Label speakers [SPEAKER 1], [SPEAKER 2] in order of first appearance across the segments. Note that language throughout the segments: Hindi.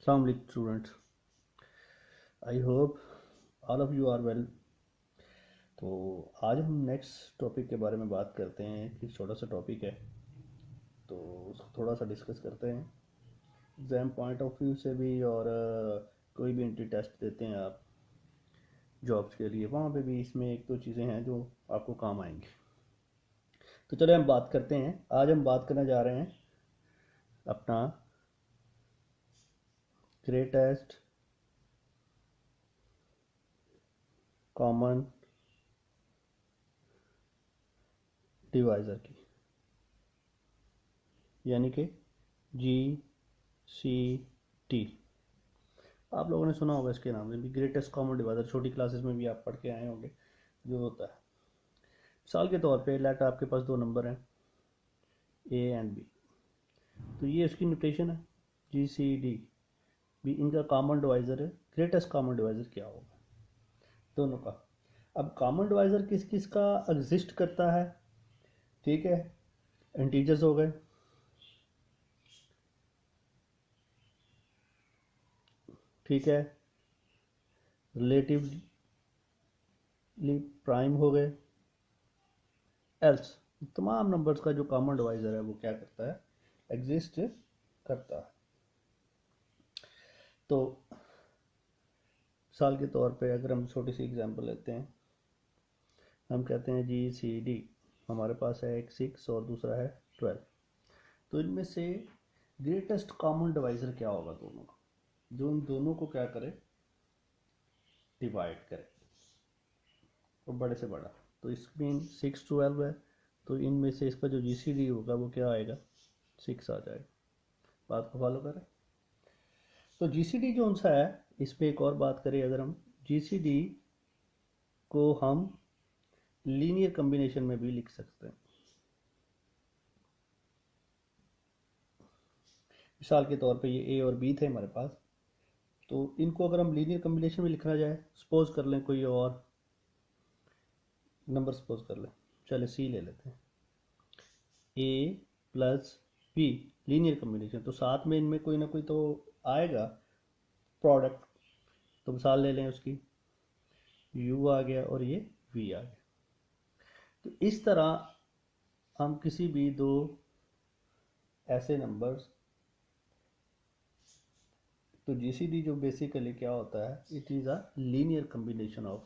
[SPEAKER 1] Assalamu alaikum students. I hope all of you are well. तो आज हम नेक्स्ट टॉपिक के बारे में बात करते हैं कि छोटा सा टॉपिक है तो उसको थोड़ा सा डिस्कस करते हैं एग्ज़ाम पॉइंट ऑफ व्यू से भी। और कोई भी एंट्री टेस्ट देते हैं आप जॉब्स के लिए, वहाँ पे भी इसमें एक दो चीज़ें हैं जो आपको काम आएंगी। तो चलिए हम बात करते हैं। आज हम बात करने जा रहे हैं अपना ग्रेटेस्ट कॉमन डिवाइज़र की, यानी कि GCD। आप लोगों ने सुना होगा इसके नाम से भी, ग्रेटेस्ट कॉमन डिवाइज़र। छोटी क्लासेस में भी आप पढ़ के आए होंगे जो होता है। मिसाल के तौर पे लेट आपके पास दो नंबर हैं A एंड B, तो ये इसकी नोटेशन है GCD भी, इनका कॉमन डिवाइज़र है। ग्रेटेस्ट कॉमन डिवाइज़र क्या होगा दोनों का? अब कॉमन डिवाइज़र किस किस का एग्जिस्ट करता है? ठीक है, इंटीजर्स हो गए, ठीक है, रिलेटिवली प्राइम हो गए, एल्स तमाम नंबर्स का जो कॉमन डिवाइज़र है वो क्या करता है? एग्जिस्ट करता है। तो मिसाल के तौर पे अगर हम छोटी सी एग्जांपल लेते हैं, हम कहते हैं GCD, हमारे पास है एक 6 और दूसरा है 12। तो इनमें से ग्रेटेस्ट कॉमन डिवाइज़र क्या होगा दोनों का, जो इन दोनों को क्या करे? डिवाइड करे, और बड़े से बड़ा। तो इसमें 6 12 है, तो इनमें से इसका जो GCD होगा वो क्या आएगा? 6 आ जाएगा। बात को फॉलो करें। तो GCD जो सा है, इस पर एक और बात करें अगर हम, GCD को हम लीनियर कम्बिनेशन में भी लिख सकते हैं। मिसाल के तौर पे ये A और B थे हमारे पास, तो इनको अगर हम लीनियर कम्बिनेशन में लिखना जाए, सपोज कर लें कोई और नंबर सपोज कर लें, चले C ले लेते हैं, A plus B linear combination, तो साथ में इनमें कोई ना कोई तो आएगा प्रोडक्ट। तो मिसाल ले लें उसकी, U आ गया और ये V आ गया। तो इस तरह हम किसी भी दो ऐसे नंबर्स, तो GCD जो बेसिकली क्या होता है, it is a linear combination of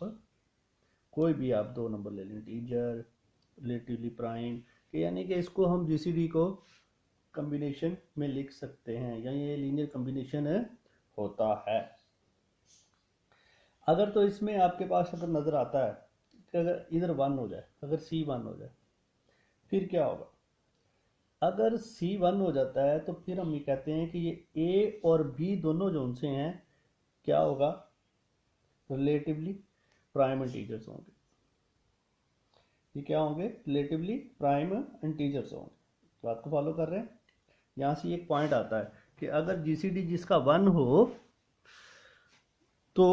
[SPEAKER 1] कोई भी आप दो नंबर ले लें, इंटीजर, रिलेटिवली प्राइम, यानी कि इसको हम GCD को कम्बिनेशन में लिख सकते हैं, या ये लीनियर कम्बिनेशन होता है। अगर तो इसमें आपके पास अगर नज़र आता है कि अगर इधर 1 हो जाए, अगर C 1 हो जाए, फिर क्या होगा? अगर C 1 हो जाता है तो फिर हम ये कहते हैं कि ये A और B दोनों जो उनसे हैं क्या होगा? रिलेटिवली प्राइम इंटीजर्स होंगे। ये क्या होंगे? रिलेटिवली प्राइम इंटीजर्स होंगे। बात को फॉलो कर रहे हैं? यहाँ से एक पॉइंट आता है कि अगर GCD जिसका 1 हो तो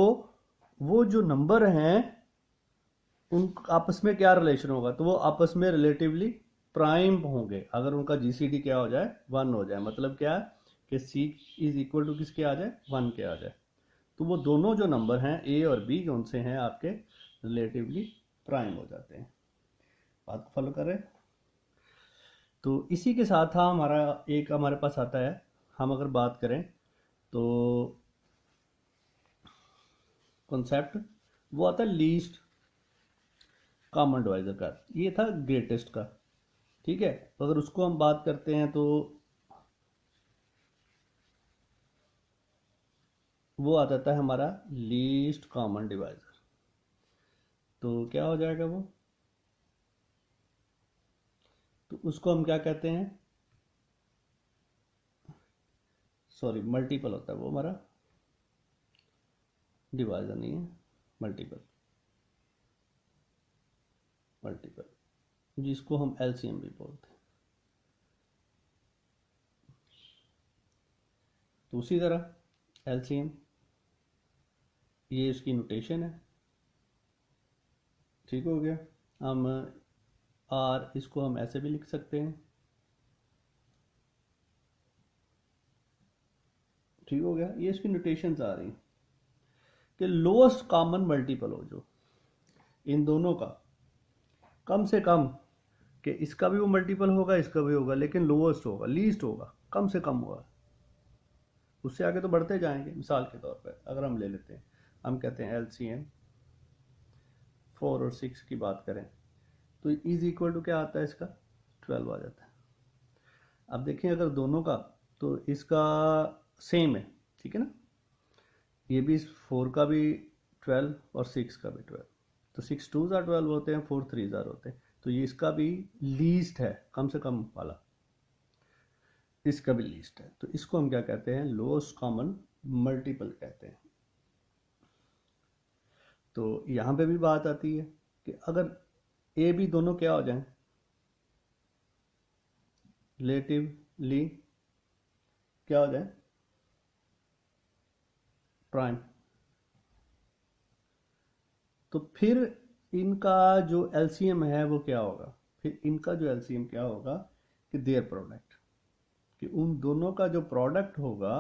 [SPEAKER 1] वो जो नंबर हैं उन आपस में क्या रिलेशन होगा? तो वो आपस में रिलेटिवली प्राइम होंगे अगर उनका GCD क्या हो जाए? 1 हो जाए। मतलब क्या कि C इज इक्वल टू किसके आ जाए? 1 के आ जाए। तो वो दोनों जो नंबर हैं A और B जो उनसे हैं आपके रिलेटिवली प्राइम हो जाते हैं। बात को फॉलो करें? तो इसी के साथ हमारा एक हमारे पास आता है, हम अगर बात करें तो कॉन्सेप्ट वो आता है लीस्ट कॉमन डिवाइजर का। ये था ग्रेटेस्ट का, ठीक है। तो अगर उसको हम बात करते हैं तो वो आ जाता है हमारा लीस्ट कॉमन डिवाइजर। तो क्या हो जाएगा वो? तो उसको हम क्या कहते हैं? सॉरी, मल्टीपल होता है वो हमारा, डिवाइजर नहीं है, मल्टीपल। मल्टीपल जिसको हम LCM भी बोलते हैं। तो उसी तरह LCM, ये इसकी नोटेशन है, ठीक हो गया। हम R इसको हम ऐसे भी लिख सकते हैं, ठीक हो गया। ये इसकी नोटेशंस आ रही हैं कि लोएस्ट कॉमन मल्टीपल हो जो इन दोनों का कम से कम, कि इसका भी वो मल्टीपल होगा इसका भी होगा, लेकिन लोएस्ट होगा, लीस्ट होगा, कम से कम होगा। उससे आगे तो बढ़ते जाएंगे। मिसाल के तौर पर अगर हम ले लेते हैं, हम कहते हैं LCM 4 और 6 की बात करें तो इज इक्वल टू क्या आता है इसका 12 आ जाता है। अब देखें अगर दोनों का, तो इसका सेम है, ठीक है ना, ये भी 4 का भी 12 और 6 का भी 12, तो 6 2s are 12 होते हैं, 4 3s are होते हैं, तो ये इसका भी लीस्ट है, कम से कम वाला, इसका भी लीस्ट है। तो इसको हम क्या कहते हैं, लोएस्ट कॉमन मल्टीपल कहते हैं। तो यहां पे भी बात आती है कि अगर ए बी दोनों क्या हो जाएं, रिलेटिवली क्या हो जाए, प्राइम, तो फिर इनका जो एलसीएम है वो क्या होगा, फिर इनका जो एलसीएम क्या होगा कि देयर प्रोडक्ट, कि उन दोनों का जो प्रोडक्ट होगा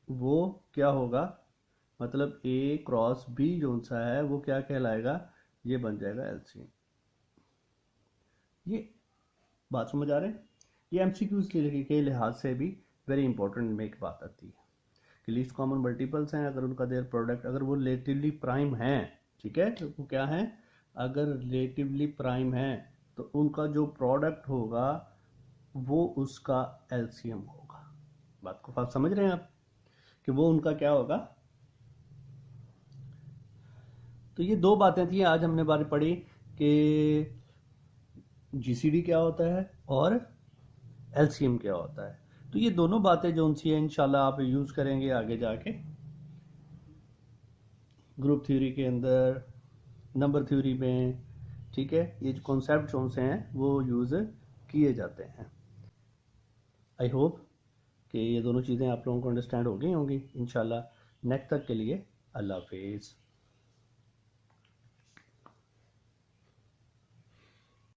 [SPEAKER 1] वो क्या होगा, मतलब ए क्रॉस बी जो सा है वो क्या कहलाएगा, ये बन जाएगा एलसीएम। ये बात समझ आ रहे हैं। ये एमसीक्यूज के लिहाज से भी वेरी इंपॉर्टेंट में एक बात आती है कि लीस्ट कॉमन मल्टीपल्स हैं, अगर उनका देयर प्रोडक्ट अगर वो रिलेटिवली प्राइम है, ठीक है, तो वो क्या है, अगर रिलेटिवली प्राइम है तो उनका जो प्रोडक्ट होगा वो उसका एलसीएम होगा। बात को आप समझ रहे हैं आप कि वो उनका क्या होगा। तो ये दो बातें थी आज हमने बारे पढ़ी कि जीसीडी क्या होता है और एलसीएम क्या होता है। तो ये दोनों बातें जो उनसी है इंशाल्लाह आप यूज करेंगे आगे जाके ग्रुप थ्योरी के अंदर, नंबर थ्योरी में, ठीक है, ये जो कॉन्सेप्ट जो से हैं वो यूज किए जाते हैं। आई होप कि ये दोनों चीज़ें आप लोगों को अंडरस्टैंड हो गई होंगी इंशाल्लाह। नेक्स्ट तक के लिए अल्लाह हाफिज़।